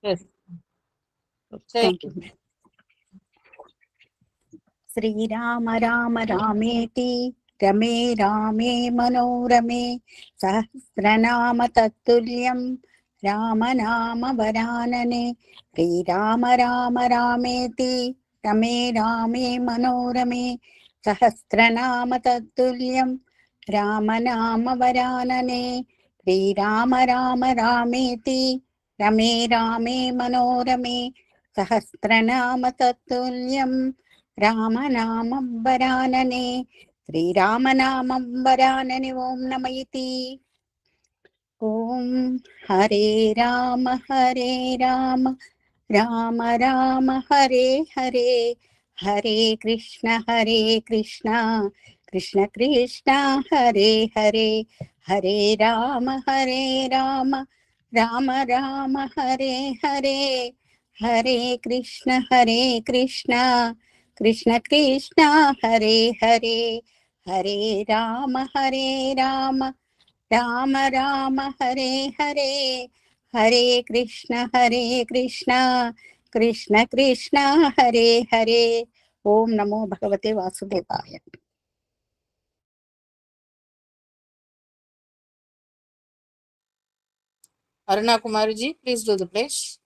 Yes. Thank you. Sri Rama Rama Rameti Rame Rame Manorame Sahasranama Tattulyam Rama Nama Varanane Sri Rama Rama Rameti Rame Rame Manorame Sahasranama Tattulyam Rama Nama Varanane Sri Rama Rama Rameti Rame Rame Manorame Sahasranama Tattulyam रामनामम्बरानने श्रीरामनामम्बरानने ॐ नमः इति। ॐ हरे राम राम राम हरे हरे हरे कृष्ण कृष्ण कृष्ण हरे हरे हरे राम राम राम राम हरे हरे हरे कृष्ण कृष्ण कृष्ण हरे हरे हरे राम राम राम हरे हरे हरे कृष्ण कृष्ण हरे हरे। ओम नमो भगवते वासुदेवाय। Aruna Kumariji, please do the pledge.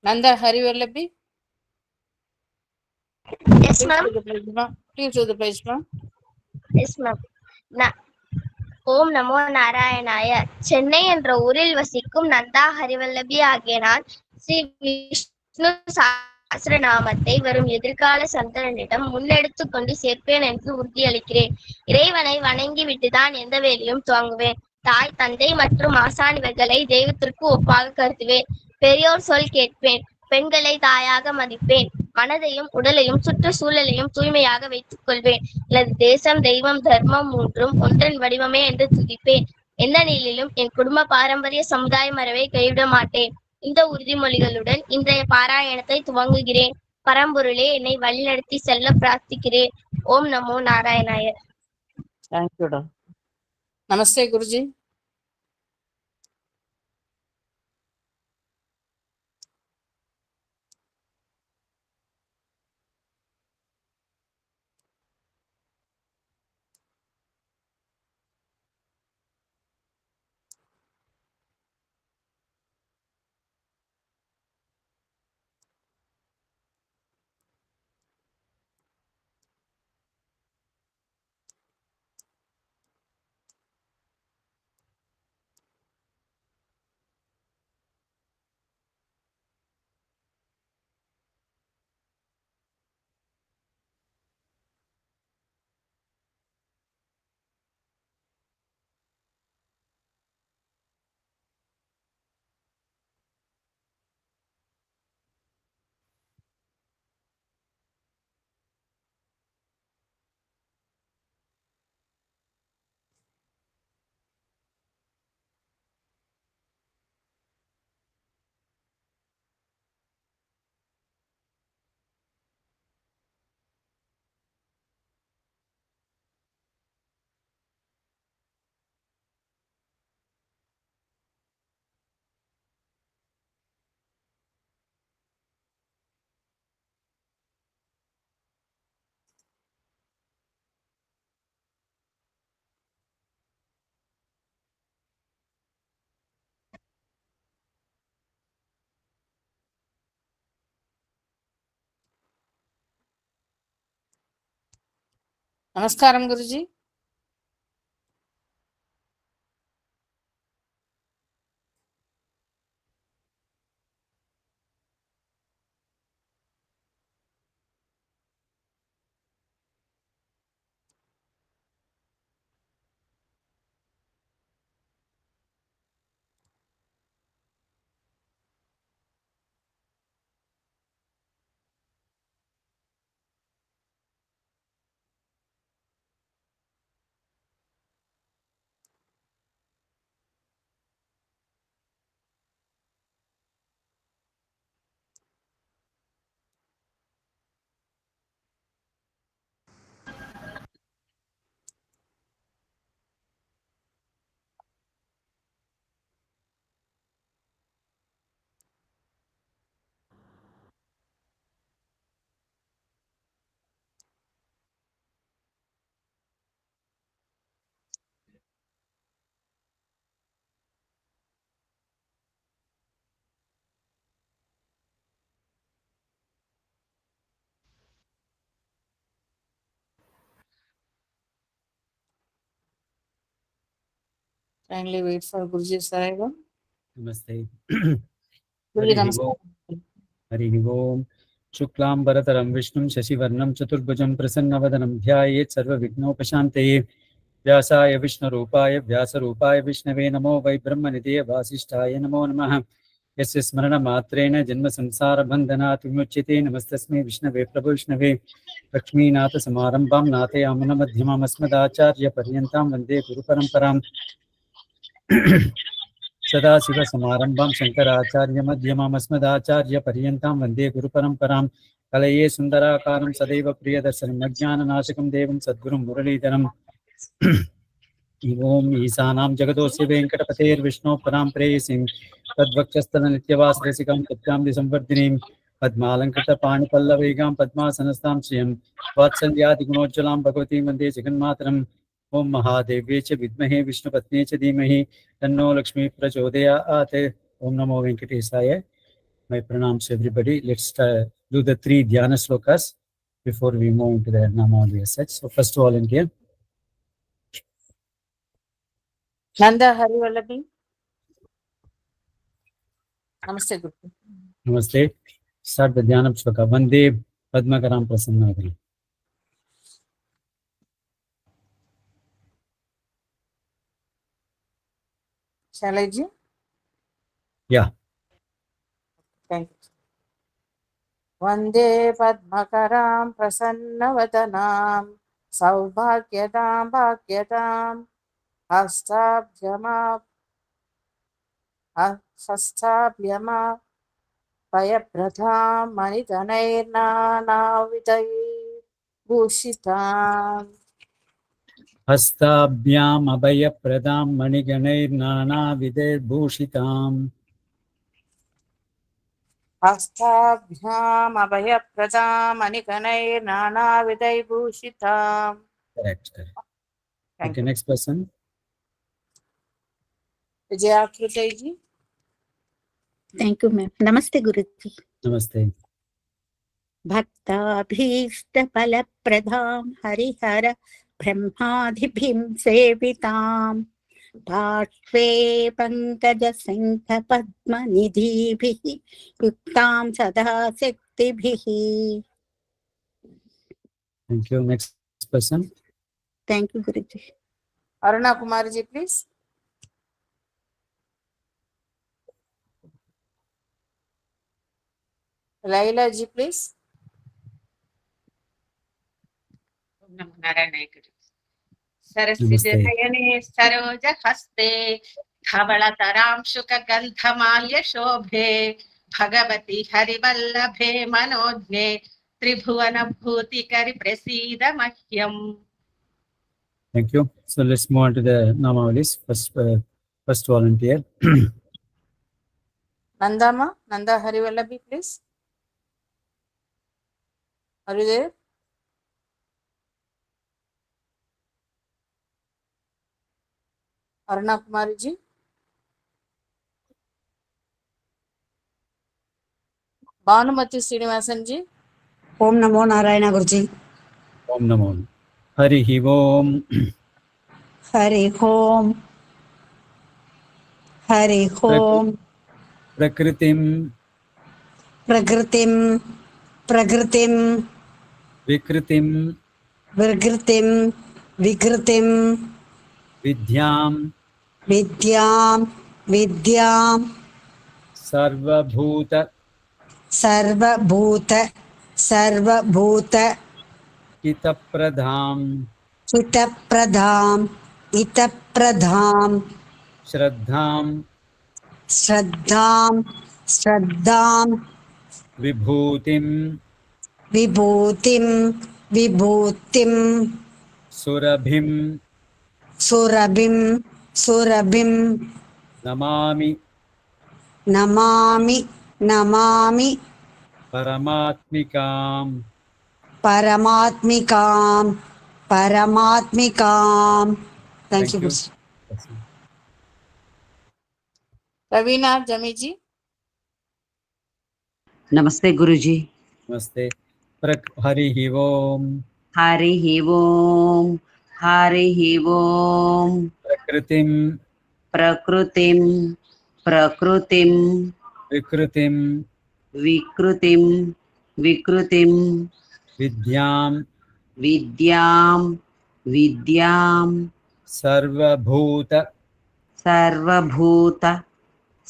Nanda Harivallabi. Yes, ma'am. Please do the pledge, ma'am. Yes, ma'am. ஓம் நமோ நாராயணாய. சென்னை என்ற ஊரில் வசிக்கும் நந்தா ஹரிவல்லபி ஆகிய நான் ஸ்ரீ விஷ்ணு சஹஸ்ரநாமத்தை வரும் எதிர்கால சந்தனனிடம் முன்னெடுத்துக் கொண்டு சேர்ப்பேன் என்று உறுதியளிக்கிறேன். இறைவனை வணங்கி விட்டுதான் எந்த வேலையும் துவங்குவேன். தாய் தந்தை மற்றும் ஆசான் இவர்களை தெய்வத்திற்கு ஒப்பாக கருதுவேன். பெரியோர் சொல் கேட்பேன். பெண்களை தாயாக மதிப்பேன். மனதையும் உடலையும் சுற்றுச்சூழலையும் தூய்மையாக வைத்துக் கொள்வேன். எனது தேசம், தெய்வம், தர்மம் மூன்றும் ஒன்றன் வடிவமே என்று துதிப்பேன். எந்த நிலையிலும் என் குடும்ப பாரம்பரிய சமுதாய மரபை கைவிட மாட்டேன். இந்த உறுதிமொழிகளுடன் இன்றைய பாராயணத்தை துவங்குகிறேன். பரம்பொருளே என்னை வழிநடத்தி செல்ல பிரார்த்திக்கிறேன். ஓம் நமோ நாராயணாய. Thank you, Doctor. Namaste, Guruji. Namaskaram, Guruji. Kindly wait for Guruji's arrival. Namaste. Guruji, Harihi namaste. Om. Harihi Om. Shuklam Bharataram Vishnum Shashivarnam Chaturbhujam Prasannavadanam Dhyayet Sarva Vignopashanteye. Vyasaya Vishnu Rupaya Vyasa Rupaya Vishnave Namo Vai Brahmanidya Vasishtaya Namo Namaha. Yasya Smarana Matrena Janma Samsara Bandhanat Vimuchyate. Namastasme Vishnave Prabhu Vishnave. Lakshminatha Samarambam Natayamana Madhyamam Asmadacharya Paryantam Vande Guru Paramparam. Sadashiv समारंभां Shankaracharya मध्यमाम् अस्मदाचार्य पर्यन्तां वन्दे गुरुपरम्परां कलये सुन्दराकारं सदैव प्रियदर्शनम् अज्ञाननाशकं देवं सद्गुरुं मुरलीधरम् ओम ईशानां जगदोऽस्य वेङ्कटपतेर्विष्णोः परां प्रेयसीं तद्वक्षस्थलनित्यवासरसिकां तत्कां संवर्धिनीं पद्मालङ्कृतपाणिपल्लवैगां पद्मासनस्तां श्रियं वात्सल्यादिगुणोज्ज्वलां भगवतीं वन्दे जगन्मातरम् ओम महादेव्ये च विद्महे विष्णुपत्न्ये च धीमहि तन्नो लक्ष्मी प्रचोदयात्. ओम नमो वेंकटेशाय. My pranams to everybody. Let's do the 3 dhyana slokas before we move into the Namavali as such. So first of all in here. Nanda Harivallabi. Namaste, Guruji. Namaste. Start the dhyana sloka. Vande Padmakaram Prasannavadanam. Shall I ji? Yeah. Thank you. Vande Padmakaram Prasannavanam Saubhagyadam Bhagyadam Hastabhyama Payapradham Manidanairnanavidai Bhushitam Hastabhyam abhayapradam maniganaiर्नानाविधैर् bhushitam. Hastabhyam abhayapradam Maniganaiर्nanavidai Bhushitam. Correct. Thank Okay, you. next person. Vijayakrutai ji. Thank you, ma'am. Namaste, Guruji. Namaste. भक्ताभीष्टफलप्रदां Harihar ब्रह्मादिभिं सेवितां पार्श्वे पङ्कजशङ्खपद्मनिधिभिः युक्तां सदा शक्तिभिः. Thank you. Next person. Thank you, Guruji. Aruna Kumari ji, please. Laila ji, please. सरसिजनयने सरोजहस्ते धवलतरां शुकगन्धमाल्य शोभे भगवति हरिवल्लभे मनोज्ञे त्रिभुवनभूतिकरि प्रसीद मह्यम्. Thank you. So let's move on to the Namavalis. First volunteer. Nandama, Nanda Harivallabi, please. Are you there? Aruna Kumari ji. Bhanumati Srinivasan ji. Om NaMo Narayan Guruji. Om Namo. Harihi Om. Hari Om Hari Om. Prakritim प्रकृतिम प्रकृतिम Vikritim विकृतिम विकृतिम Vidyam विद्याम विद्याम Sarvabhuta सर्वभूत सर्वभूत Kitapradham हितप्रधाम हितप्रधाम Shraddham श्रद्धाम श्रद्धाम Vibhutim विभूतिम विभूतिम Surabhim सुरभिम सुरभिम Namami Namami Namami Paramatmikam. परमात्मिकां परमात्मिकां. Thank you. Ravina Jami ji. नमस्ते गुरुजी. Namaste. Harihi Om. हरिः ओम हरिः ओम. Prakritim प्रकृतिं प्रकृतिं विकृतिं विकृतिं विकृतिं विद्यां विद्यां विद्यां सर्वभूत सर्वभूत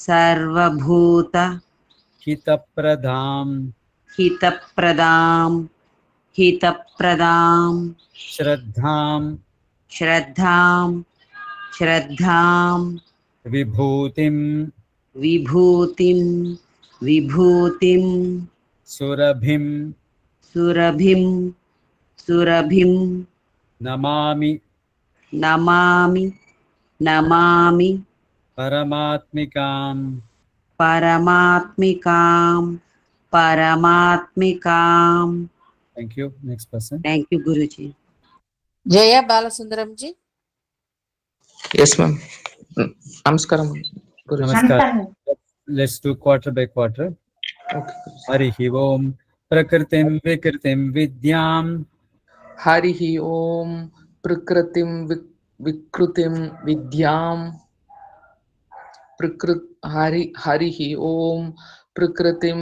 सर्वभूत हितप्रदां हितप्रदां हितप्रदां श्रद्धां श्रद्धां श्रद्धां विभूतिं विभूतिं विभूतिं सुरभिं सुरभिं सुरभिं Namami Namami Namami परमात्मिकां परमात्मिकां परमात्मिकां. Thank you. Next person. Thank you, Guruji. Jaya Balasundaram ji. Yes, ma'am. Namaskaram. Guruji. Namaskar. Let's do quarter by quarter. Okay. Harihi Om Prakritim Vikritim Vidyam Harihi Om Prakritim Vikrutim Vidyam. Harihi Om Prakritim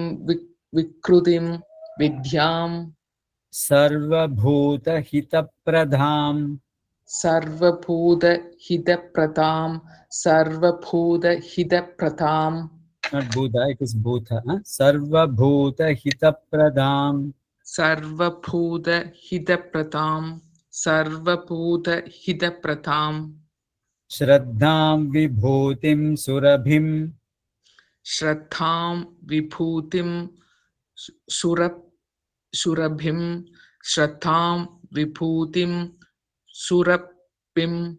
Vikrutim Vidyam. Sarva Bhuta Hita Pradham Sarvabhuta Hitapratam. Sarvabhuta Hitapratam. Not Buddha, it is Bhuta. Sarva Bhuta Hita Pradham Sarvabhuta Hitapratam. Sarvabhuta Hitapratam. Shraddham Vibhutim Surabhim Shraddham Vibhutim Surabhim. Shraddham Vibhutim Surabhim.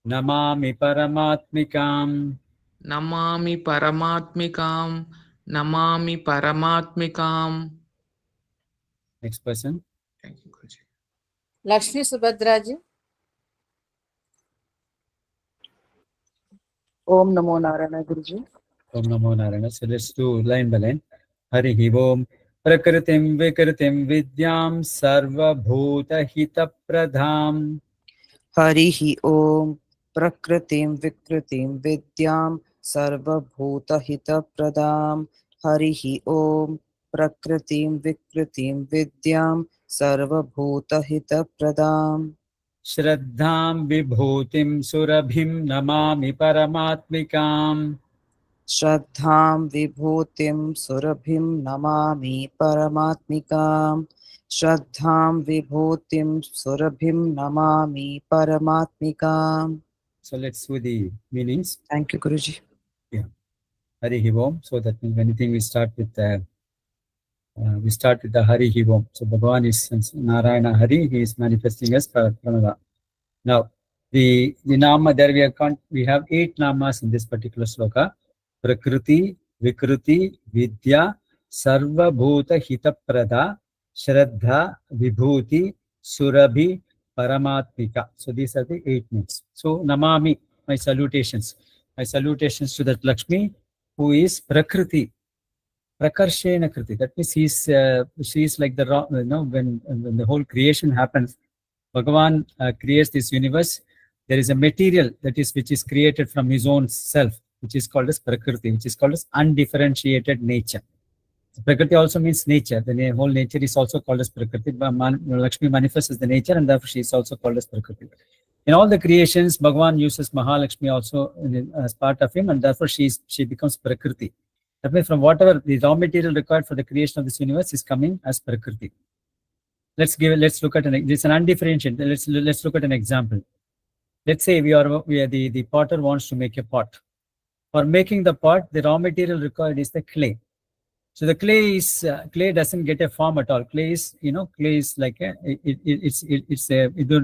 Namami Paramatmikam Namami Paramatmikam. Namami Paramatmikam. Next person. Thank you, Guruji. Lakshmi Subhadra ji. Om Namo Narayana Guruji. Om Namo Narayana. So let's do line by line. Harihi Om Prakritim Vikritim Vidyam Sarva Bhuta Hita Pradham Harihi Om Prakritim Vikritim Vidyam Sarvabhuta Hita Pradam. Harihi Om Prakritim Vikritim Vidyam Sarvabhuta Hita Pradam. Shraddham Vibhutim Surabhim Namami Paramatmikam Shraddham Vibhutim Surabhim Namami Paramatmikam. Shraddham Vibhutim Surabhim Namami Paramatmikam. So let's do the meanings. Thank you, Guruji. Harihi Om. So that means anything we start with the Harihi Om. So Bhagavan is Narayana Hari. He is manifesting as Pranava. Now the Nama there we have 8 Namas in this particular sloka. Prakriti, Vikruti, Vidya, Sarva Bhuta Hita Prada, Shraddha, Vibhuti, Surabhi, Paramatmika. So these are the 8 names. So Namami, my salutations. My salutations to that Lakshmi, who is Prakriti, Prakarshena Kriti. That means she is like the when the whole creation happens, Bhagavan creates this universe. There is a material which is created from his own self, which is called as Prakriti, which is called as undifferentiated nature. So Prakriti also means nature. The whole nature is also called as Prakriti. Lakshmi manifests as the nature, and therefore she is also called as Prakriti. In all the creations, Bhagavan uses Mahalakshmi also as part of him, and therefore she becomes Prakriti. That means from whatever the raw material required for the creation of this universe is coming as Prakriti. Let's look at it's an undifferentiated. Let's look at an example. Let's say the potter wants to make a pot. For making the pot, the raw material required is the clay. So the clay doesn't get a form at all. Clay is like you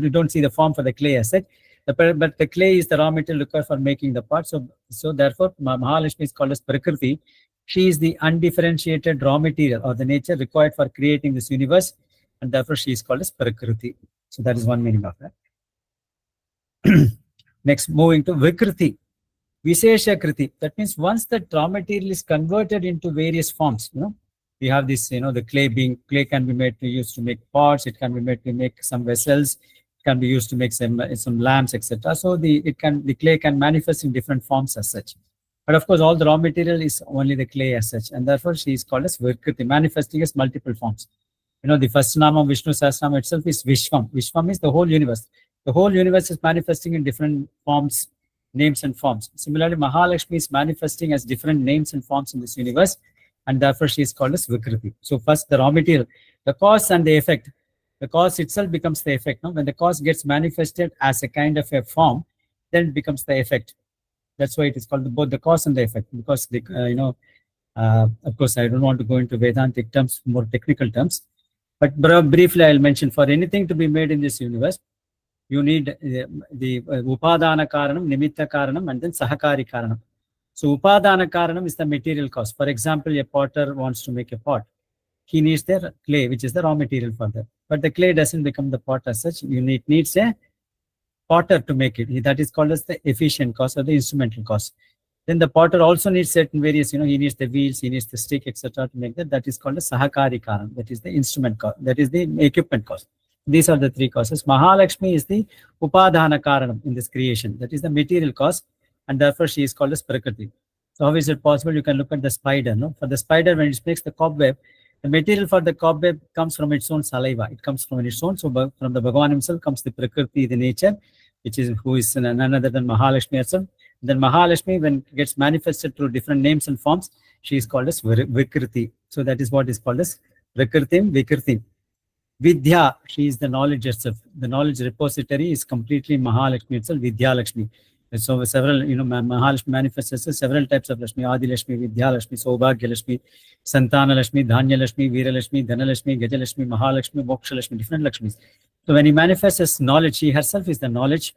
don't see the form for the clay as such. But the clay is the raw material required for making the pot. So therefore, Mahalakshmi is called as Prakriti. She is the undifferentiated raw material or the nature required for creating this universe, and therefore she is called as Prakriti. So that is one meaning of that. Next, moving to Vikriti. Vishesha Kriti. That means once the raw material is converted into various forms, we have this, the clay can be made to use to make pots, it can be made to make some vessels, can be used to make some lamps, etc. So the clay can manifest in different forms as such. But of course, all the raw material is only the clay as such, and therefore she is called as Virkriti, manifesting as multiple forms. The first nama of Vishnu Sahasranamam itself is Vishvam. Vishvam is the whole universe. The whole universe is manifesting in different forms, names and forms. Similarly, Mahalakshmi is manifesting as different names and forms in this universe, and therefore she is called as Vikriti. So first, the raw material, the cause and the effect. The cause itself becomes the effect. No? When the cause gets manifested as a kind of a form, then it becomes the effect. That's why it is called both the cause and the effect. Because of course, I don't want to go into Vedantic terms, more technical terms. But briefly, I'll mention, for anything to be made in this universe, you need the Upadana Karanam, Nimitta Karanam, and then Sahakari Karanam. So Upadana Karanam is the material cause. For example, a potter wants to make a pot. He needs the clay, which is the raw material for that. But the clay doesn't become the pot as such. It needs a potter to make it. That is called as the efficient cause or the instrumental cause. Then the potter also needs certain various, he needs the wheels, he needs the stick, etc. to make that. That is called a Sahakari Karan. That is the instrument cause. That is the equipment cause. These are the three causes. Mahalakshmi is the Upadana Karanam in this creation. That is the material cause, and therefore she is called as Prakriti. So how is it possible? You can look at the spider. No? For the spider, when it makes the cobweb, the material for the cobweb comes from its own saliva. It comes from its own. So from the Bhagavan himself comes the Prakriti, the nature, which is who is none other than Mahalakshmi herself. Then Mahalakshmi, when it gets manifested through different names and forms, she is called as Vikriti. So that is what is called as Vikritim, Vikritim. Vidya, she is the knowledge itself. The knowledge repository is completely Mahalakshmi itself, Vidya Lakshmi. So several, Mahalakshmi manifests as several types of Lakshmi, Adi Lakshmi, Vidya Lakshmi, Saubhagya Lakshmi, Santana Lakshmi, Dhanya Lakshmi, Veera Lakshmi, Dhana Lakshmi, Gaja Lakshmi, Mahalakshmi, Moksha Lakshmi, different Lakshmis. So when he manifests as knowledge, she herself is the knowledge,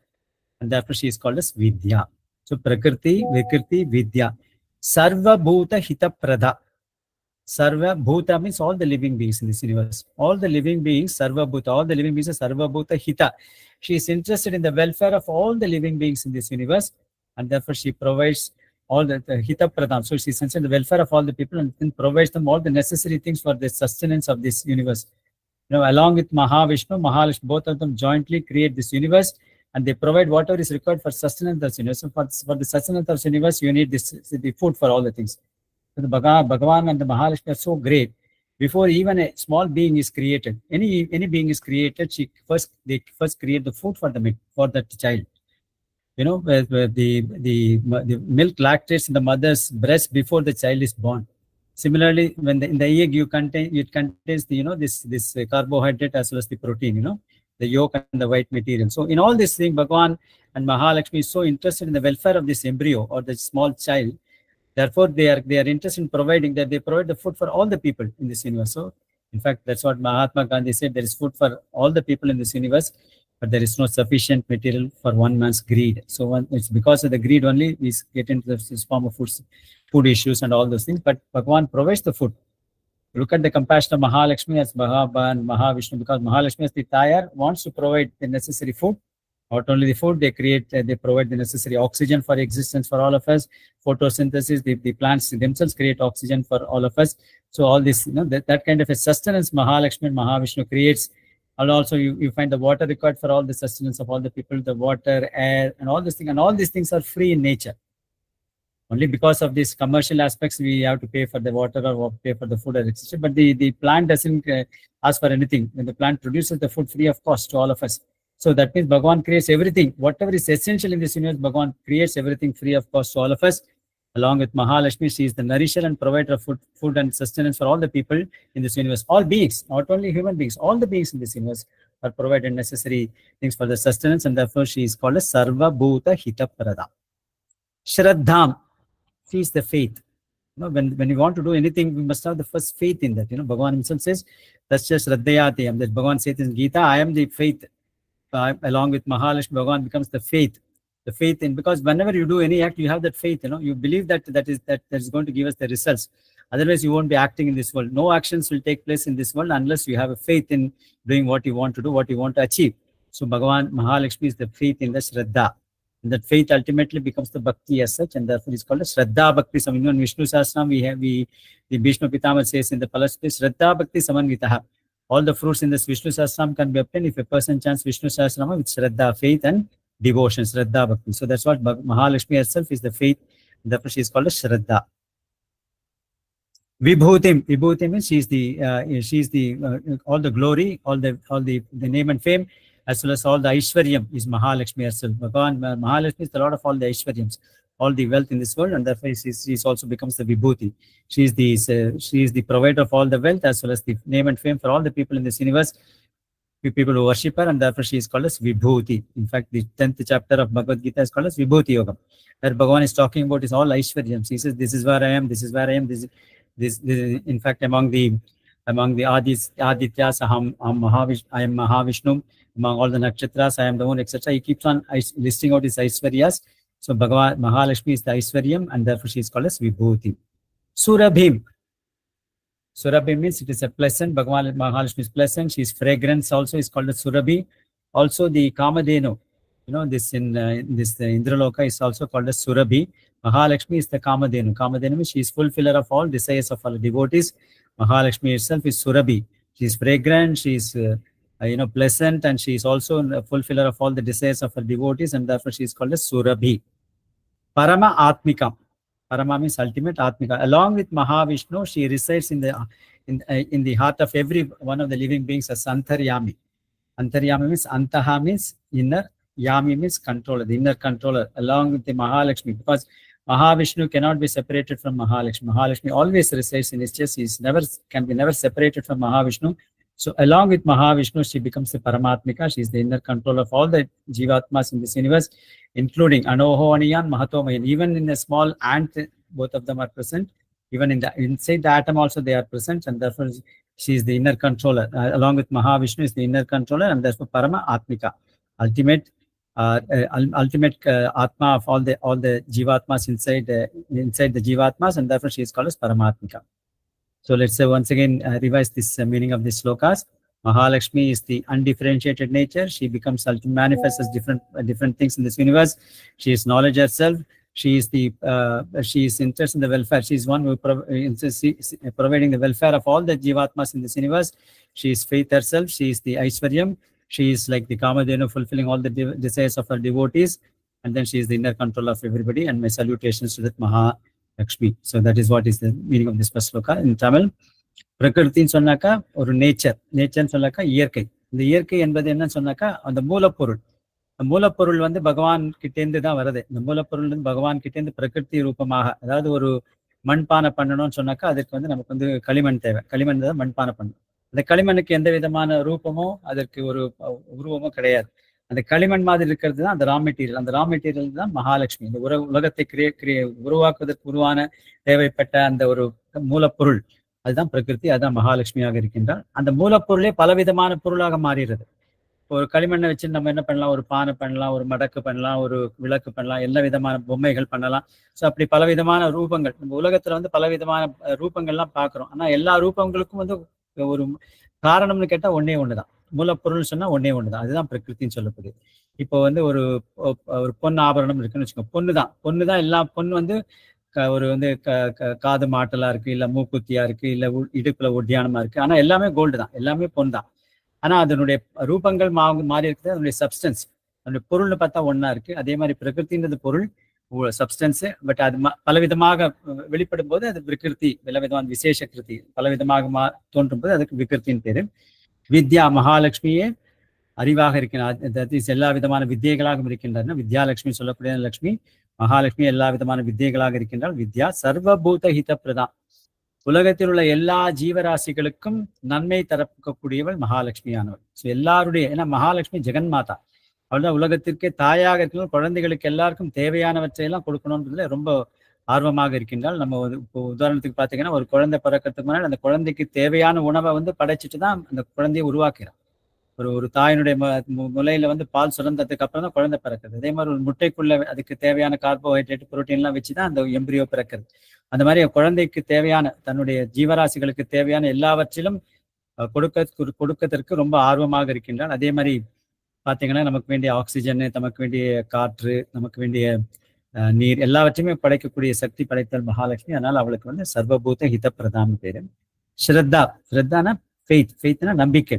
and therefore she is called as Vidya. So Prakriti, Vikriti, Vidya. Sarva Bhuta Hita Pradha. Sarva Bhuta means all the living beings in this universe. All the living beings, Sarva Bhuta, all the living beings are Sarva Bhuta Hita. She is interested in the welfare of all the living beings in this universe, and therefore she provides all the Hita Pradhan. So she is interested in the welfare of all the people and then provides them all the necessary things for the sustenance of this universe. Along with Mahavishnu, Mahalakshmi, both of them jointly create this universe, and they provide whatever is required for sustenance of the universe. So for the sustenance of the universe, you need the food for all the things. So the Bhagavan and the Mahalakshmi are so great. Before even a small being is created, any being is created, they first create the food for that child. Where the milk lactates in the mother's breast before the child is born. Similarly, when in the egg it contains this carbohydrate as well as the protein. The yolk and the white material. So in all this thing, Bhagavan and Mahalakshmi is so interested in the welfare of this embryo or the small child. Therefore, they are interested in providing that they provide the food for all the people in this universe. So, in fact, that's what Mahatma Gandhi said. There is food for all the people in this universe, but there is no sufficient material for one man's greed. So it's because of the greed only we get into this form of food issues and all those things. But Bhagavan provides the food. Look at the compassion of Mahalakshmi as Bhagavan, Mahavishnu, because Mahalakshmi as the Tayar wants to provide the necessary food. Not only the food, they provide the necessary oxygen for existence for all of us. Photosynthesis, the plants themselves create oxygen for all of us. So all this, that kind of a sustenance Mahalakshmi and Mahavishnu creates. And also you find the water required for all the sustenance of all the people, the water, air, and all these things. And all these things are free in nature. Only because of these commercial aspects, we have to pay for the water or pay for the food, etc. But the plant doesn't ask for anything. When the plant produces the food free of cost to all of us. So that means Bhagavan creates everything. Whatever is essential in this universe, Bhagavan creates everything free of cost to all of us. Along with Mahalakshmi, she is the nourisher and provider of food and sustenance for all the people in this universe. All beings, not only human beings, all the beings in this universe are provided necessary things for the sustenance, and therefore she is called as Sarva Bhuta Hita Prada. Shraddham, she is the faith. When you want to do anything, we must have the first faith in that. Bhagavan himself says, that's just Shraddhayati. That Bhagavan says in Gita, I am the faith. Along with Mahalakshmi, Bhagavan becomes the faith. The faith in, because whenever you do any act, you have that faith, you believe that is going to give us the results. Otherwise, you won't be acting in this world. No actions will take place in this world unless you have a faith in doing what you want to do, what you want to achieve. So Bhagavan, Mahalakshmi is the faith in the Shraddha. And that faith ultimately becomes the bhakti as such, and therefore is called a Shraddha Bhakti Samanyita. In Vishnu Sahasranamam, the Vishnu Pitama says in the Palasthi, Shraddha Bhakti Samanvitaha. All the fruits in this Vishnu Sahasranam can be obtained if a person chants Vishnu Sahasranam with Shraddha, faith and devotion, Shraddha Bhakti. So that's what Mahalakshmi herself is, the faith, therefore she is called as Shraddha. Vibhuti means she is the all the glory, all the name and fame, as well as all the Aishwaryam is Mahalakshmi herself. Mahalakshmi is the Lord of all the Aishwaryams, all the wealth in this world, and therefore she also becomes the Vibhuti. She is the provider of all the wealth as well as the name and fame for all the people in this universe, people who worship her, and therefore she is called as Vibhuti. In fact, the 10th chapter of Bhagavad Gita is called as Vibhuti Yoga, where Bhagavan is talking about is all Aishwaryams. He says, this is where I am, this is where I am, this in fact, among the Adityas, I am Mahavishnu. Among all the nakshatras, I am the one, etc. He keeps on listing out his Aishwaryas. So Bhagavan, Mahalakshmi is the Aishwaryam, and therefore she is called as Vibhuti. Surabhim means it is a pleasant. Bhagavan Mahalakshmi is pleasant. She is fragrance also, is called as Surabhi. Also the Kamadhenu, this in this Indraloka is also called as Surabhi. Mahalakshmi is the Kamadhenu. Kamadhenu means she is fulfiller of all desires of all devotees. Mahalakshmi herself is Surabhi. She is fragrant, she is pleasant, and she is also a fulfiller of all the desires of her devotees, and therefore she is called as Surabhi. Parama Atmika. Parama means ultimate, Atmika. Along with Mahavishnu, she resides in the heart of every one of the living beings as Antaryami. Antaryami means Antaha means inner, Yami means controller, the inner controller, along with the Mahalakshmi, because Mahavishnu cannot be separated from Mahalakshmi. Mahalakshmi always resides in his chest. He can be never separated from Mahavishnu. So along with Mahavishnu, she becomes the Paramatmika. She is the inner controller of all the Jivatmas in this universe, including Anoho Aniyan, Mahatomayan. Even in a small ant, both of them are present. Even inside the atom also they are present, and therefore she is the inner controller. Along with Mahavishnu is the inner controller, and therefore Parama Atmika, ultimate Atma of all the Jivatmas inside the Jivatmas, and therefore she is called as Paramatmika. So let's say once again revise this meaning of these slokas. Mahalakshmi is the undifferentiated nature. She becomes manifests as different things in this universe. She is knowledge herself. She is interested in the welfare. She is one who providing the welfare of all the Jivatmas in this universe. She is faith herself. She is the Aishwaryam. She is like the Kamadhenu, fulfilling all the desires of her devotees. And then she is the inner control of everybody. And my salutations to that Mahalakshmi. So that is what is the meaning of this first sloka in Tamil. Prakritiன்னு சொன்னாக்கா ஒரு நேச்சர்னு சொன்னாக்கா இயற்கை. இந்த இயற்கை என்பது என்னன்னு சொன்னாக்கா அந்த மூலப்பொருள். மூலப்பொருள் பகவான் கிட்டேந்து தான் வருது. இந்த மூலப்பொருள் பகவான் கிட்டேந்து பிரகிருதி ரூபமாக, அதாவது ஒரு மண்பானை பண்ணணும்னு சொன்னாக்கா அதற்கு நமக்கு களிமண் தேவை. களிமண் தான் மண்பானை பண்ணணும். அந்த களிமண்ணுக்கு எந்த விதமான ரூபமோ அதற்கு ஒரு உருவமோ கிடையாது. அந்த களிமண் மாதிரி இருக்கிறது தான் அந்த ரா மெட்டீரியல். அந்த ரா மெட்டீரியல் தான் மகாலட்சுமி. இந்த உலகத்தை உருவாக்குவதற்கு உருவான தேவைப்பட்ட அந்த ஒரு மூலப்பொருள், அதுதான் பிரகிருதி, அதுதான் மகாலட்சுமியாக இருக்கின்றார். அந்த மூலப்பொருளே பலவிதமான பொருளாக மாறுகிறது. ஒரு களிமண்ணை வச்சு நம்ம என்ன பண்ணலாம், ஒரு பானை பண்ணலாம், ஒரு மடக்கு பண்ணலாம், ஒரு விளக்கு பண்ணலாம், எல்லா விதமான பொம்மைகள் பண்ணலாம். ஸோ அப்படி பலவிதமான ரூபங்கள் நம்ம உலகத்துல பலவிதமான ரூபங்கள்லாம் பார்க்குறோம். ஆனா எல்லா ரூபங்களுக்கும் ஒரு காரணம்னு கேட்டா ஒண்ணுதான். மூலப்பொருள்னு சொன்னா ஒண்ணுதான். அதுதான் பிரகிருத்தின்னு சொல்லப்படுது. இப்போ ஒரு பொன் ஆபரணம் இருக்குன்னு வச்சுக்கோங்க. பொண்ணுதான் எல்லா பொண்ணு ஒரு காது மாட்டலா இருக்கு, இல்ல மூக்குத்தியா இருக்கு, இல்ல இடுப்புல ஒட்டியானமா இருக்கு. ஆனா எல்லாமே கோல்டு தான், எல்லாமே பொன் தான். ஆனா அதனுடைய ரூபங்கள் மாறி இருக்குது. அதனுடைய சப்ஸ்டன்ஸ், அதனுடைய பொருள்னு பார்த்தா ஒன்னா இருக்கு. அதே மாதிரி பிரகிருத்தின்றது பொருள், சப்ஸ்டன்ஸ். பட் அது பலவிதமாக வெளிப்படும் போது அது விகிருத்தி, பலவிதமான விசேஷ கிருதி, பலவிதமாக தோன்றும் போது அதுக்கு விகிருத்தின் பேரு. வித்யா, மகாலட்சுமியே அறிவாக இருக்கிறார். எல்லா விதமான வித்தியைகளாகவும் இருக்கின்றன. வித்யாலட்சுமி சொல்லக்கூடிய லட்சுமி, மகாலட்சுமி எல்லா விதமான வித்தியைகளாக இருக்கின்றால். வித்யா சர்வபூத ஹித பிரதா, உலகத்தில் உள்ள எல்லா ஜீவராசிகளுக்கும் நன்மை தரக்கூடியவள் மகாலட்சுமியானவள். ஸோ எல்லாருடைய, ஏன்னா மகாலட்சுமி ஜெகன்மாதா, அவள்தான் உலகத்திற்கே தாயாக இருக்கிற குழந்தைகளுக்கு எல்லாருக்கும் தேவையானவற்றையெல்லாம் கொடுக்கணுன்றதுல ரொம்ப ஆர்வமாக இருக்கின்றால். நம்ம இப்போ உதாரணத்துக்கு பார்த்தீங்கன்னா, ஒரு குழந்தை பிறக்கிறதுக்கு முன்னாடி அந்த குழந்தைக்கு தேவையான உணவை படைச்சிட்டு தான் அந்த குழந்தையை உருவாக்குறான். ஒரு தாயினுடைய முலையில பால் சுரந்ததுக்கு அப்புறம் தான் குழந்தை பிறக்குது. அதே மாதிரி ஒரு முட்டைக்குள்ள அதுக்கு தேவையான கார்போஹைட்ரேட், புரோட்டீன்லாம் வச்சுதான் அந்த எம்பிரியோ பிறக்கிறது. அந்த மாதிரி குழந்தைக்கு தேவையான, தன்னுடைய ஜீவராசிகளுக்கு தேவையான எல்லாவற்றிலும் கொடுக்கதற்கு ரொம்ப ஆர்வமாக இருக்கின்றால். அதே மாதிரி பார்த்தீங்கன்னா, நமக்கு வேண்டிய ஆக்சிஜன், நமக்கு வேண்டிய காற்று, நமக்கு வேண்டிய நீர், எல்லாவற்றையுமே படைக்கக்கூடிய சக்தி படைத்தல் மகாலட்சுமி. அதனால அவளுக்கு சர்வபூத ஹித பிரதான பேரு. ஸ்ரத்தா, ஸ்ரத்தானா ஃபெய்த்னா நம்பிக்கை.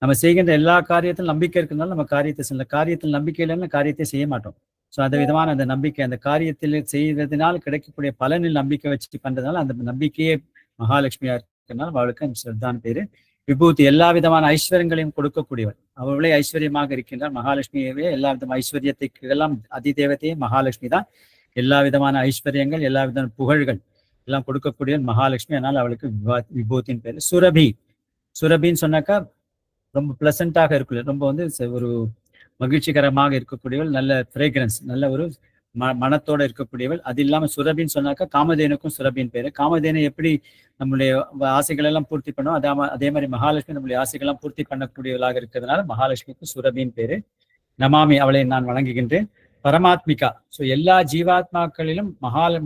நம்ம செய்கின்ற எல்லா காரியத்திலும் நம்பிக்கை இருக்கிறதுனால நம்ம காரியத்தை செய்யல. காரியத்தில் நம்பிக்கை இல்லைன்னா காரியத்தை செய்ய மாட்டோம். ஸோ அந்த விதமான அந்த நம்பிக்கை, அந்த காரியத்தில் செய்வதனால் கிடைக்கக்கூடிய பலனில் நம்பிக்கை வச்சு பண்றதுனால அந்த நம்பிக்கையே மகாலட்சுமியா இருக்கிறதுனால அவளுக்கு அந்த ஸ்ரத்தான் பேரு. விபூதி எல்லா விதமான ஐஸ்வர்யங்களையும் கொடுக்கக்கூடியவள், அவளே ஐஸ்வர்யமாக இருக்கின்றார். மகாலட்சுமியவே எல்லா விதமான ஐஸ்வர்யத்துக்கு எல்லாம் அதிதேவத்தையே மகாலட்சுமி தான். எல்லா விதமான ஐஸ்வர்யங்கள், எல்லா விதமான புகழ்கள் எல்லாம் கொடுக்கக்கூடிய மகாலட்சுமி. அதனால அவளுக்கு விபூதியின் பேரு. சுரபி, சுரபின்னு சொன்னாக்கா ரொம்ப பிளசண்டாக இருக்குல்ல, ரொம்ப வந்து ஒரு மகிழ்ச்சிகரமாக இருக்கக்கூடியவள், நல்ல ஃப்ரேக்ரன்ஸ், நல்ல ஒரு மனத்தோட இருக்கக்கூடியவள். அது இல்லாம சுரபின்னு சொன்னாக்கா காமதேனுக்கும் சுரபின் பேரு. காமதேனு எப்படி நம்மளுடைய ஆசைகள் எல்லாம் பூர்த்தி பண்ணும், அதே மாதிரி மகாலட்சுமி நம்மளுடைய ஆசைகள் எல்லாம் பூர்த்தி பண்ணக்கூடியவளாக இருக்கிறதுனால மகாலட்சுமிக்கு சுரபின் பேரு. நமாமி, அவளை நான் வணங்குகின்றேன். பரமாத்மிகா, ஸோ எல்லா ஜீவாத்மாக்களிலும்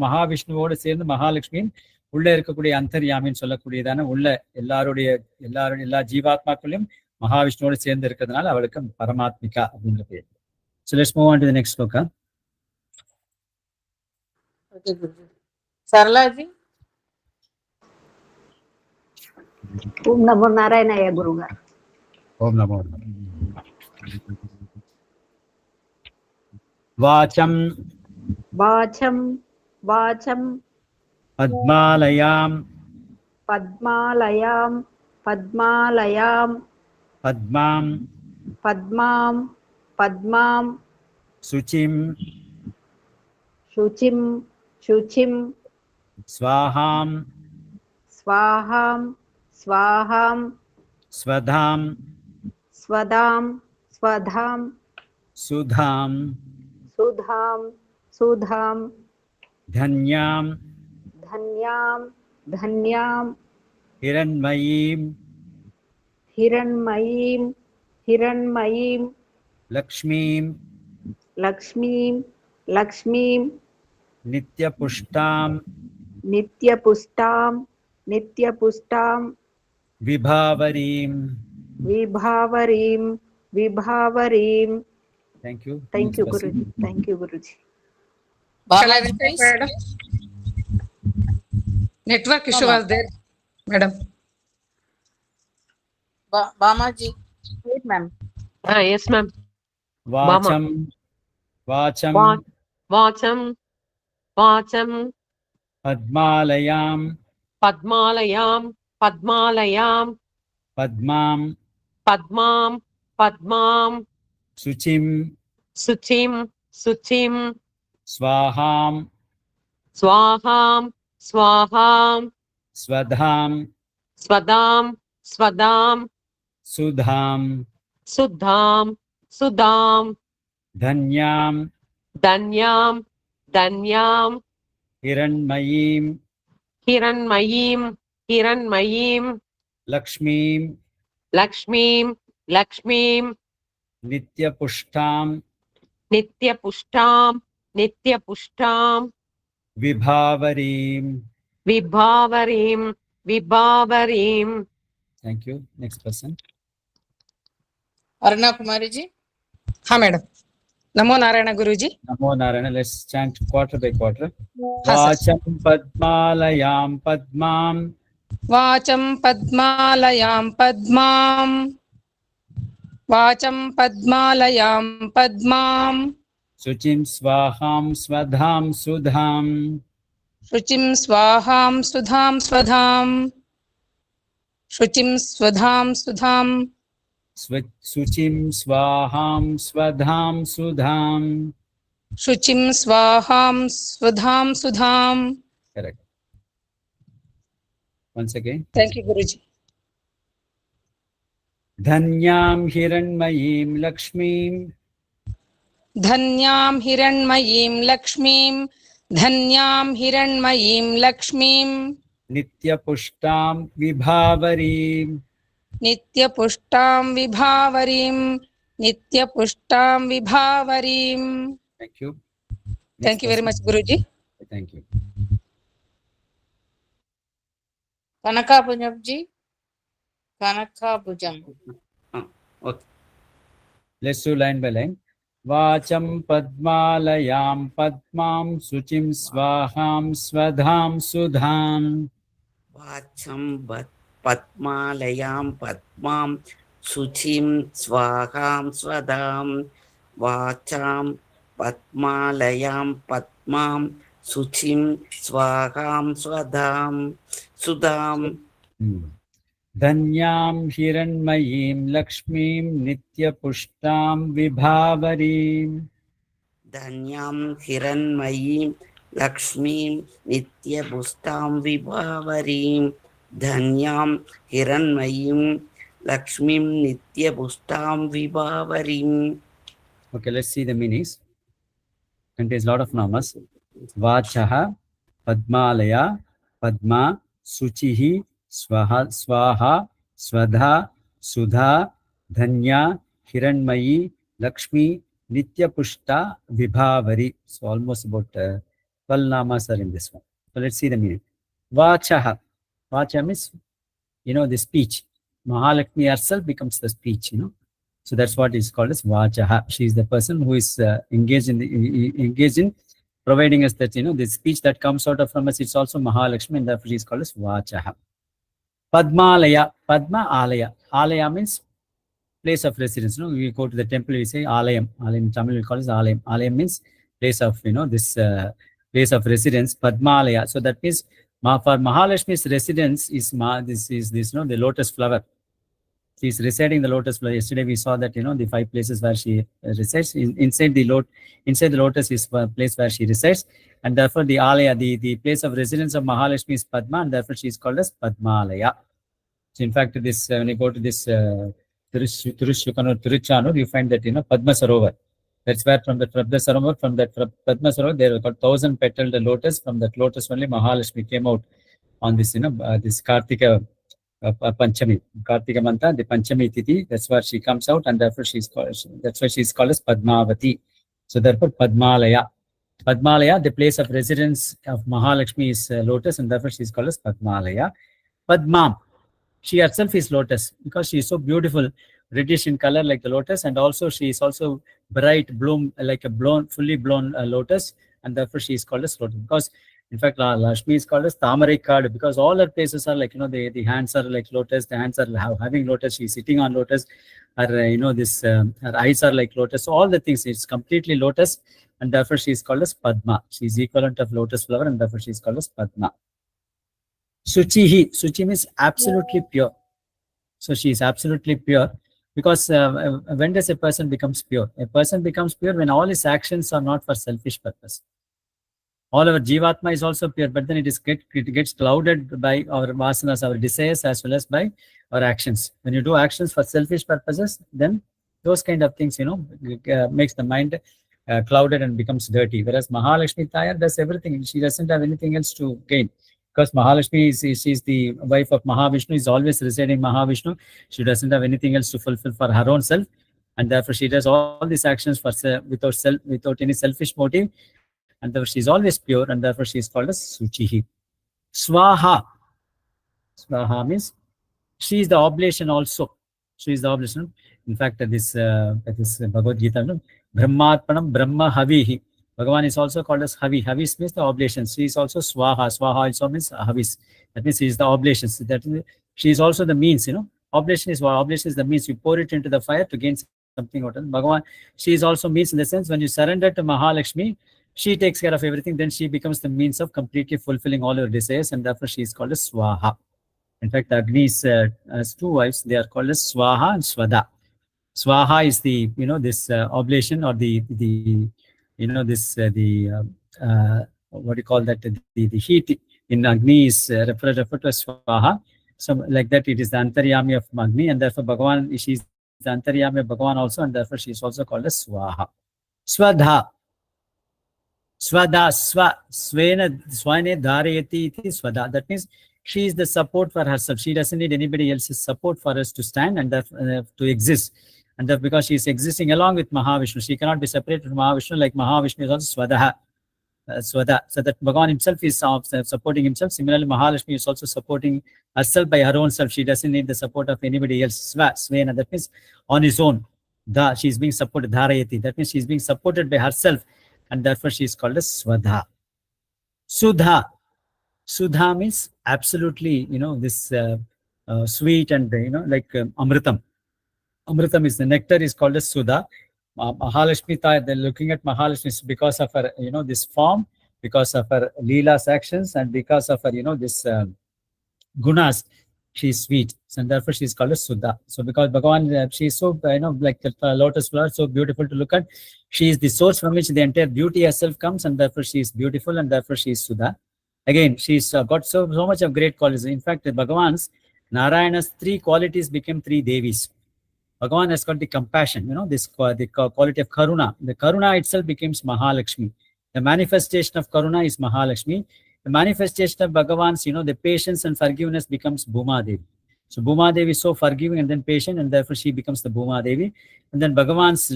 மகாவிஷ்ணுவோடு சேர்ந்து மகாலட்சுமியின் உள்ள இருக்கக்கூடிய அந்தர்யாமின்னு சொல்லக்கூடியதான உள்ள எல்லா ஜீவாத்மாக்களிலும் மகாவிஷ்ணுவோடு சேர்ந்து இருக்கிறதுனால அவளுக்கு பரமாத்மிகா அப்படின்ற பேர். So let's move on to the next sloka. Okay, Guruji. Saralaji. ఓం నమో నారాయణయ్య గురుగారు. Om Namo. Vacham వాచం వాచం Padmalayam పద్మాలయాం పద్మాలయాం Padmam పద్మాం పద్మాం Suchim శుచిం శుచిం Swaham స్వాహాం స్వాహాం Swadham స్వదాం స్వధాం Sudham Sudham Sudham Dhanyam ధన్యాం ధన్యాం Hiranmayim హిరణ్మయీం హిరణ్మయీం Lakshmim లక్ష్మీం లక్ష్మీం Nityapushtam నిత్యపుష్టాం నిత్యపుష్టాం Vibhavarim. విభావరీం విభావరీం. Thank you. Thank you Guruji. Thank you Guruji. Shall I Balaji, recite, please. madam? Network issue was there, madam. Bamaji. Yes, ma'am. Yes, ma'am. Vacham Vacham Vacham Vacham Padmalayam Padmalayam Padmalayam Padmam Padmam Padmam Suchim Suchim Suchim Swaham Swaham Swaham Swadham Swadam Swadam Sudham Sudham Sudham Dhanyam Danyam Danyam Hiranmayim Hiranmayim Hiranmayim Lakshmim Lakshmim Lakshmim Nityapushtam Nityapushtam Nityapushtam Vibhavarim. Vibhavarim Vibhavarim. Thank you. Next person. Aruna Kumariji. Ha, madam. Namo Narayana Guruji. Namo Narayana. Let's chant quarter by quarter. Ha, sir. Vacham Padmalayam Padmam Vacham Padmalayam Padmam. Vacham Padmalayam Padmam. Suchim Swaham Swadham Sudham Shuchim Swaham Sudham Swadham. Shuchim Swadham Sudham. Suchim Swaham Swadham Sudham. Shuchim Swaham Swadham Sudham. Correct. Once again. Thank you, Guruji. Dhanyam Hiranmayim Lakshmim Dhanyam Hiranmayim Lakshmim. Dhanyam Hiranmayim Lakshmim. Nityapushtam Vibhavarim. Nityapushtam Vibhavarim. Nityapushtam Vibhavarim. Thank you. Thank you very much, Guruji. Thank you. Kanaka Bujamji. Kanaka Bujam. Okay. Let's do line by line. Vacham Padmalayam Padmam Suchim Swaham Swadham Sudham. Vacham Padmalayam Padmam Suchim Swaham Swadam Vacham Padmalayam Padmam Suchim Swaham Swadam Sudam Dhanyam Hiranmayim Lakshmim Nityapushtam Vibhavarim Dhanyam Hiranmayim Lakshmim Nityabustam Vibhavarim Dhanyam Hiranmayim Lakshmim Nityabustam Vibhavarim. Okay, let's see the meanings. Contains a lot of namas. Vachaha, Padmalaya, Padma, Suchihi, Swaha, Swaha, Swadha, Sudha, Dhanya, Hiranmayi, Lakshmi, Nityapushta, Vibhavari. So almost about 12 namas are in this one. So let's see the meaning. Vachaha. Vacha means, the speech. Mahalakshmi herself becomes the speech, So that's what is called as Vachaha. She is the person who is engaged in providing us that, the speech that comes out of from us, it's also Mahalakshmi, and therefore she is called as Vachaha. Padmalaya. Padma Alaya. Alaya means place of residence. We go to the temple, we say Alayam. Alayam in Tamil we call it Alayam. Alayam means place of, this place of residence. Padmalaya. So that means for Mahalakshmi's residence is the lotus flower. She is residing in the lotus flower. Yesterday we saw that, the 5 places where she resides. Inside the lotus is a place where she resides. And therefore the Alaya, the place of residence of Mahalakshmi is Padma, and therefore she is called as Padmalaya. So in fact, this when you go to this Tiruchanu, you find that, Padma Sarovar. That's where from that Padma Sarovar, there are 1,000 petaled lotus. From that lotus only Mahalakshmi came out on this, this Kartika Panchami, Kartika Manta, the Panchami Tithi. That's where she comes out, and therefore that's why she's called as Padmavati. So therefore Padmalaya. Padmalaya, the place of residence of Mahalakshmi is lotus, and therefore she is called as Padmalaya. Padmam. She herself is lotus because she is so beautiful, reddish in color like the lotus, and also she is also bright, bloom like a fully blown lotus, and therefore she is called as lotus. Because in fact, Lakshmi is called as Tamarai Card because all her places are like, the hands are like lotus, the hands are having lotus, she is sitting on lotus, her, her eyes are like lotus. So all the things, it's completely lotus, and therefore she is called as Padma. She is equivalent of lotus flower, and therefore she is called as Padma. Suchihi. Suchi means absolutely pure. So she is absolutely pure because when does a person becomes pure? A person becomes pure when all his actions are not for selfish purpose. All our Jivatma is also pure, but then it gets clouded by our vasanas, our desires, as well as by our actions. When you do actions for selfish purposes, then those kind of things, makes the mind clouded and becomes dirty. Whereas Mahalakshmi Tayar does everything. She doesn't have anything else to gain. Because Mahalakshmi is the wife of Mahavishnu, is always residing in Mahavishnu. She doesn't have anything else to fulfill for her own self. And therefore she does all these actions for without any selfish motive. And therefore she is always pure, and therefore she is called as Suchihi. Swaha. Swaha means she is the oblation also. She is the oblation. In fact, this Bhagavad Gita, Brahmatpanam Brahma Havihi. Bhagavan is also called as Havi. Havis means the oblations. She is also Swaha. Swaha also means Havis. That means she is the oblations. She is also the means, Oblation is what? Oblation is the means. You pour it into the fire to gain something out of it. Bhagavan, she is also means in the sense when you surrender to Mahalakshmi, she takes care of everything. Then she becomes the means of completely fulfilling all your desires, and therefore she is called as Swaha. In fact, Agni has 2 wives. They are called as Swaha and Swada. Swaha is the, this oblation or what do you call that? The heat in Agni is referred to as Swaha. So like that, it is the Antaryami of Agni, and therefore Bhagavan, she is the Antaryami of Bhagavan also, and therefore she is also called as Swaha. Swadha. Swada, Svene Dharayati iti Swada. That means she is the support for herself. She doesn't need anybody else's support for us to stand and to exist. And because she is existing along with Mahavishnu, she cannot be separated from Mahavishnu, like Mahavishnu is also Swadaha. Swada. So that Bhagavan himself is supporting himself. Similarly, Mahalakshmi is also supporting herself by her own self. She doesn't need the support of anybody else. Svena, that means on his own. She is being supported. Dharayati. That means she is being supported by herself. And therefore she is called as Swadha. Sudha. Sudha means absolutely, this sweet and like amritam. Amritam is the nectar is called as Sudha. Mahalakshmi, they're looking at Mahalakshmi because of her, this form, because of her Leela's actions, and because of her, this gunas, she's sweet, and therefore she's called as Sudha. So because Bhagavan, she's so, like the lotus flower, so beautiful to look at. She is the source from which the entire beauty herself comes, and therefore she is beautiful, and therefore she is Sudha. Again, she's got so much of great qualities. In fact, Bhagavan's, Narayana's 3 qualities became 3 Devis. Bhagavan has got the compassion, this the quality of Karuna. The Karuna itself becomes Mahalakshmi. The manifestation of Karuna is Mahalakshmi. The manifestation of Bhagavan's, the patience and forgiveness becomes Bhuma Devi. So Bhuma Devi is so forgiving and then patient, and therefore she becomes the Bhuma Devi. And then Bhagavan's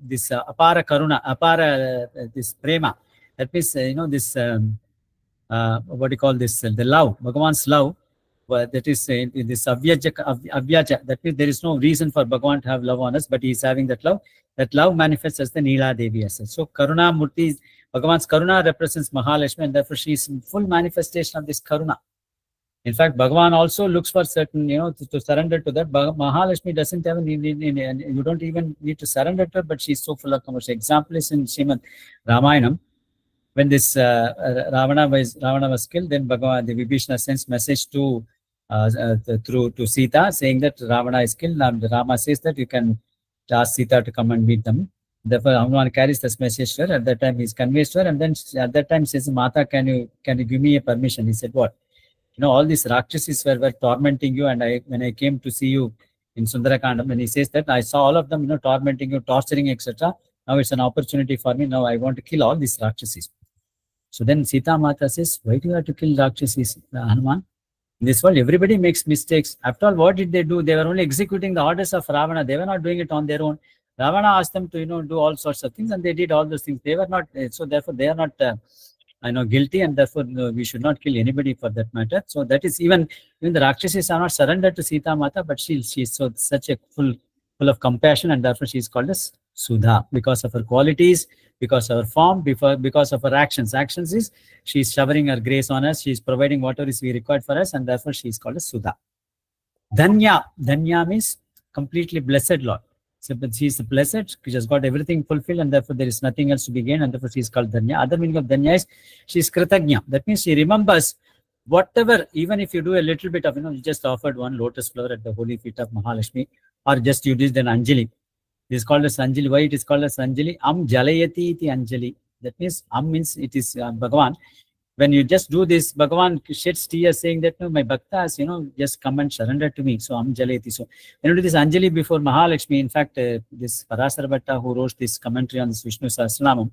this Apara Karuna, Apara this Prema. That means, this what do you call this? The love, Bhagavan's love. That is this avyaja. That means there is no reason for Bhagavan to have love on us, but he is having that love. That love manifests as the Neela Devi as well. So Karuna Murti, Bhagavan's Karuna represents Mahalakshmi, and therefore she is full manifestation of this Karuna. In fact, Bhagavan also looks for certain, to surrender to that. Mahalakshmi doesn't have any, you don't even need to surrender to her, but she's so full of compassion. Example is in Srimad Ramayanam. When this Ravana was killed, then Bhagavan, the Vibhishana sends message to Sita, saying that Ravana is killed. And Rama says that you can ask Sita to come and meet them. Therefore, Hanuman carries this message to her. At that time, he's conveys to her, and then at that time says, Mata, can you give me a permission? He said, what? All these Rakshasis were tormenting you, and when I came to see you in Sundarakandam, and he says that I saw all of them, tormenting you, torturing, etc. Now it's an opportunity for me. Now I want to kill all these Rakshasis. So then Sita Mata says, why do you have to kill Rakshasis, Hanuman? In this world, everybody makes mistakes. After all, what did they do? They were only executing the orders of Ravana. They were not doing it on their own. Ravana asked them to, do all sorts of things, and they did all those things. They were not, so therefore they are not, guilty, and therefore we should not kill anybody for that matter. So that is even the Rakshasis are not surrendered to Sita Mata, but she is so such a full of compassion, and therefore she is called as Sudha because of her qualities, because of her form, because of her actions. Actions is she is showering her grace on us, she is providing whatever is we required for us, and therefore she is called as Sudha. Dhanya means completely blessed Lord. So but she is blessed, she has got everything fulfilled, and therefore there is nothing else to be gained, and therefore she is called Dhanya. Other meaning of Dhanya is she is Kritagnya. That means she remembers whatever, even if you do a little bit of, you just offered one lotus flower at the holy feet of Mahalakshmi, or just you did an Anjali. It is called as Anjali. Why it is called as Anjali? Jalayati iti Anjali. That means means it is Bhagavan. When you just do this, Bhagavan sheds tears saying that, no, my bhaktas, just come and surrender to me. So Jalayati. So when you do this Anjali before Mahalakshmi, in fact, this Parasara Bhatta who wrote this commentary on this Vishnu Sahasranamam,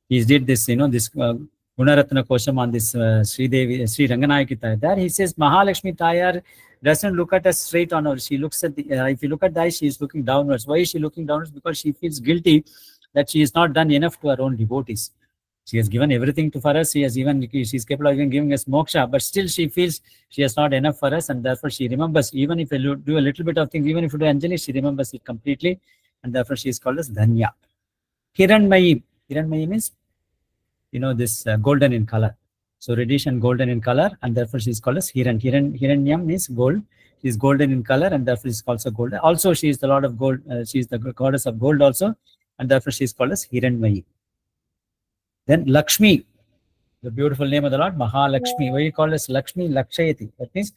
he did this, this Gunaratna Kosham on this Sri Ranganayaki Tayar. There he says Mahalakshmi Tayar doesn't look at us straight on her. She looks at the, if you look at the eyes, she is looking downwards. Why is she looking downwards? Because she feels guilty that she has not done enough to her own devotees. She has given everything for us. She is capable of even giving us moksha, but still she feels she has not enough for us, and therefore she remembers, even if you do a little bit of things, even if you do Anjali, she remembers it completely, and therefore she is called as Dhanya. Hiranmayi means, this golden in color. So reddish and golden in color, and therefore she is called as Hiranyam means gold. She is golden in color, and therefore she is also golden. Also, she is the Lord of gold. She is the goddess of gold also, and therefore she is called as Hiranmayi. Then Lakshmi, the beautiful name of the Lord, Mahalakshmi. Why you call as Lakshmi? Lakshayati. That means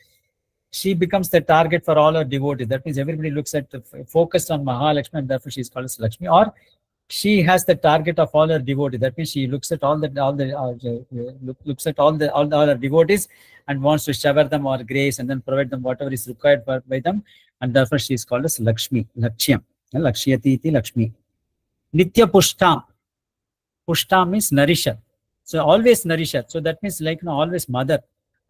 she becomes the target for all her devotees. That means everybody looks at focused on Mahalakshmi, and therefore she is called as Lakshmi. Or she has the target of all her devotees. That means she looks at all her devotees and wants to shower them or grace, and then provide them whatever is required by them, and therefore she is called as Lakshmi, Lakshyam, Lakshyati iti Lakshmi. Nitya Pushtam. Pushtam means nourisher. So always nourisher. So that means always mother.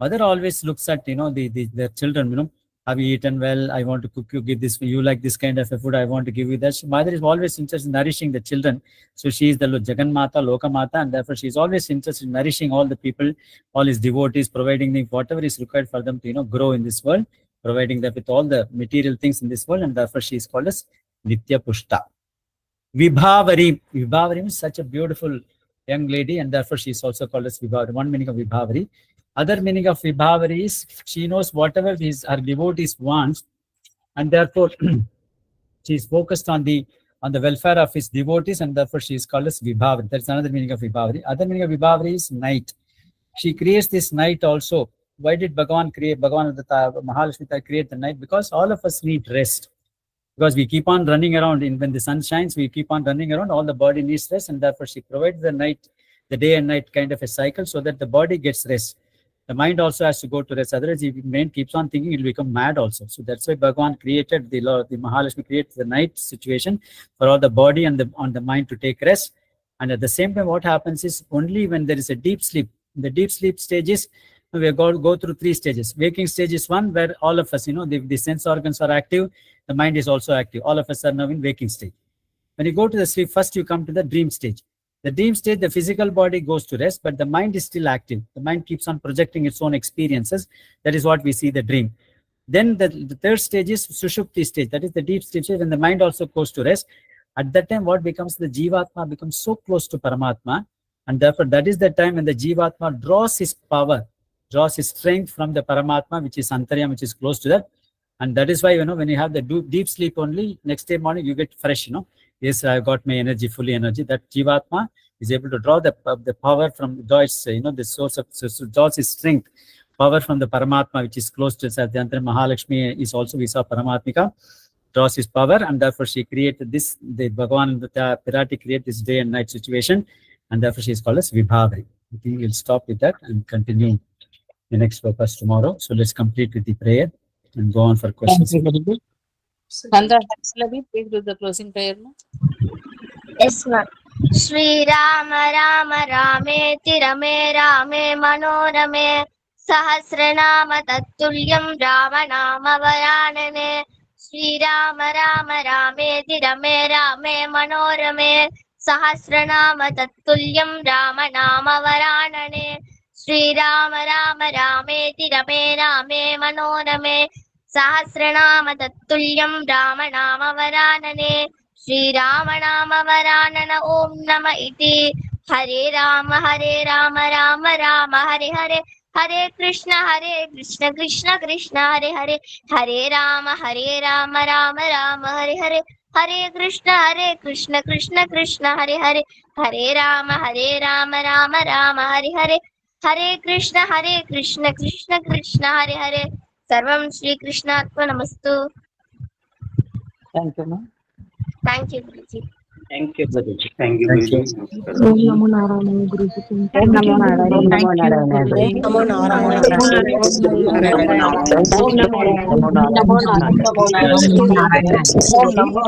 Mother always looks at their children. Have you eaten well? I want to cook you, give this. You like this kind of a food, I want to give you that. So mother is always interested in nourishing the children. So she is the Jagan Mata, Loka Mata, and therefore she is always interested in nourishing all the people, all his devotees, providing them whatever is required for them to grow in this world, providing them with all the material things in this world, and therefore she is called as Nitya Pushta. Vibhavari. Vibhavari is such a beautiful young lady, and therefore she is also called as Vibhavari. One meaning of Vibhavari. Other meaning of Vibhavari is she knows whatever her devotees wants, and therefore she is focused on the welfare of his devotees, and therefore she is called as Vibhavari. That's another meaning of Vibhavari. Other meaning of Vibhavari is night. She creates this night also. Why did Bhagavan Mahalakshmi create the night? Because all of us need rest. Because we keep on running around. When the sun shines, we keep on running around. All the body needs rest, and therefore she provides the night, the day and night kind of a cycle, so that the body gets rest. The mind also has to go to rest. Otherwise, if the mind keeps on thinking, it will become mad also. So that's why Bhagavan created the Mahalakshmi created the night situation for all the body and the mind to take rest. And at the same time, what happens is only when there is a deep sleep. In the deep sleep stages, we go through 3 stages. Waking stage is one where all of us, the sense organs are active. The mind is also active. All of us are now in waking stage. When you go to the sleep, first you come to the dream stage. The dream stage, the physical body goes to rest, but the mind is still active. The mind keeps on projecting its own experiences. That is what we see the dream. Then the third stage is Sushupti stage. That is the deep sleep stage when the mind also goes to rest. At that time, what becomes the Jivatma becomes so close to Paramatma. And therefore, that is the time when the Jivatma draws his power, draws his strength from the Paramatma, which is Antaryam, which is close to that. And that is why, when you have the deep sleep only, next day morning, you get fresh, Yes, I got my energy, fully energy. That Jivatma is able to draw the power from the source of, draws his strength, power from the Paramatma, which is close to Satyantara. Mahalakshmi is also, we saw Paramatmika, draws his power, and therefore she created this, the Bhagavan and the Pirati create this day and night situation, and therefore she is called as Vibhavari. I think we'll stop with that and continue the next purpose tomorrow. So let's complete with the prayer and go on for questions. Kanda, please do the closing prayer. Yes, ma'am. Shri Rama Rama Rameti Rame Rame Manorame Sahasranama Tattulyam Rama Nama Varanane Shri Rama Rama Rameti Rame Rame Manorame Sahasranama Tattulyam Rama Nama Varanane Shri Rama Rama Rameti Rame Rame Manorame Sahasranama Tattulyam Rama Nama Varanane Shri Rama Nama Varanana Om Nama Iti Hare Rama Rama Rama Hare Hare Hare Krishna Krishna Krishna Hare Hare Hare Rama Rama Rama Hare Hare Hare Krishna Krishna Krishna Hare Hare Hare Rama Rama Rama Hare Hare Hare Krishna Krishna Krishna Hare Hare Sarvam Shri Krishna Namastu. Thank you, ma'am. Thank you, Guruji. Thank you, Guruji. Thank you, Thank you. Guruji. Om Namo Narayana Guruji. Om Namo Narayana. Namo Narayana. Namo Narayana. Namo Narayana.